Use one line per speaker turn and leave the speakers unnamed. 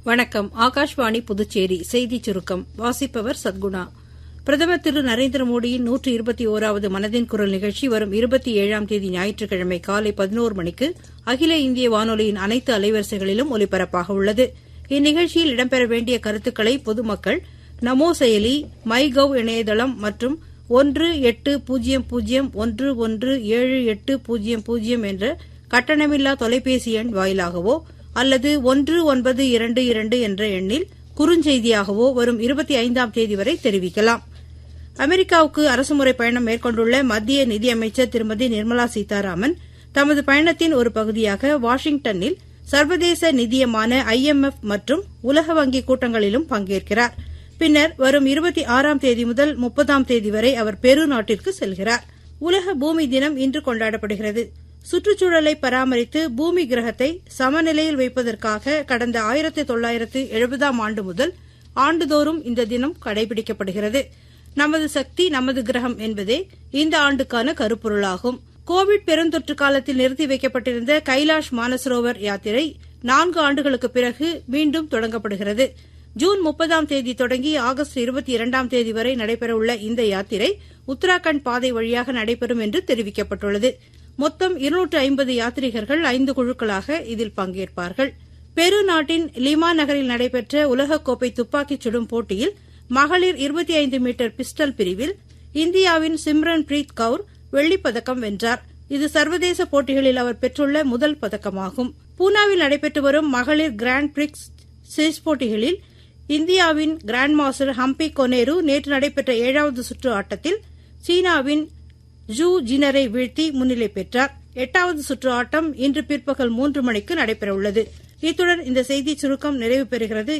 வணக்கம். ஆகாஷ்வாணி புதுச்சேரி செய்திச் சுருக்கம் வாசிப்பவர் சத்குணா. பிரதமர் திரு நரேந்திர மோடியின் 121வது மனதின் குரல் நிகழ்ச்சி வரும் 27ஆம் தேதி ஞாயிற்றுக்கிழமை காலை 11 மணிக்கு அகில இந்திய வானொலியின் அனைத்து அலைவரிசைகளிலும் ஒலிபரப்பாக உள்ளது. இந்நிகழ்ச்சியில் இடம்பெற வேண்டிய கருத்துக்களை பொதுமக்கள் நமோ செயலி, மை கவ் இணையதளம் மற்றும் 1-800-117800 என்ற கட்டணமில்லா தொலைபேசி எண் வாயிலாகவோ அல்லது 1922 என்ற எண்ணில் குறுஞ்செய்தியாகவோ வரும் 25ஆம் தேதி வரை தெரிவிக்கலாம். அமெரிக்காவுக்கு அரசுமுறை பயணம் மேற்கொண்டுள்ள மத்திய நிதியமைச்சர் திருமதி நிர்மலா சீதாராமன் தமது பயணத்தின் ஒரு பகுதியாக வாஷிங்டனில் சர்வதேச நிதியமான IMF மற்றும் உலக வங்கி கூட்டங்களிலும் பங்கேற்கிறார். பின்னர் வரும் 26ஆம் தேதி முதல் 30ஆம் தேதி வரை அவர் பெரு நாட்டிற்கு செல்கிறார். உலக பூமி தினம் இன்று கொண்டாடப்படுகிறது. சுற்றுச்சூழலை பராமரித்து பூமி கிரகத்தை சமநிலையில் வைப்பதற்காக கடந்த 1970ஆம் ஆண்டு முதல் ஆண்டுதோறும் இந்த தினம் கடைபிடிக்கப்படுகிறது. நமது சக்தி நமது கிரகம் என்பதே இந்த ஆண்டுக்கான கருப்பொருளாகும். கோவிட் பெருந்தொற்று காலத்தில் நிறுத்தி வைக்கப்பட்டிருந்த கைலாஷ் மானசரோவர் யாத்திரை 4 ஆண்டுகளுக்கு பிறகு மீண்டும் தொடங்கப்படுகிறது. ஜூன் 30ஆம் தேதி தொடங்கி ஆகஸ்ட் 22ஆம் தேதி வரை நடைபெறவுள்ள இந்த யாத்திரை உத்தராகண்ட் பாதை வழியாக நடைபெறும் என்று தெரிவிக்கப்பட்டுள்ளது. மொத்தம் 250 யாத்ரீகர்கள் 5 குழுக்களாக இதில் பங்கேற்பார்கள். பெரு நாட்டின் லிமா நகரில் நடைபெற்ற உலகக்கோப்பை துப்பாக்கிச் சுடும் போட்டியில் மகளிர் 25 மீட்டர் பிஸ்டல் பிரிவில் இந்தியாவின் சிம்ரன் பிரீத் கவுர் வெள்ளிப்பதக்கம் வென்றார். இது சர்வதேச போட்டிகளில் அவர் பெற்றுள்ள முதல் பதக்கமாகும். பூனாவில் நடைபெற்று வரும் மகளிர் கிராண்ட் பிரிக்ஸ் செஸ் போட்டிகளில் இந்தியாவின் கிராண்ட் மாஸ்டர் ஹம்பி கொனேரு நேற்று நடைபெற்ற 7வது சுற்று ஆட்டத்தில் சீனாவின் ஜூ ஜினரை வீழ்த்தி முன்னிலை பெற்றார். 8வது சுற்று ஆட்டம் இன்று பிற்பகல் 3 மணிக்கு நடைபெறவுள்ளது. இத்துடன் இந்த செய்திச் சுருக்கம் நிறைவு பெறுகிறது.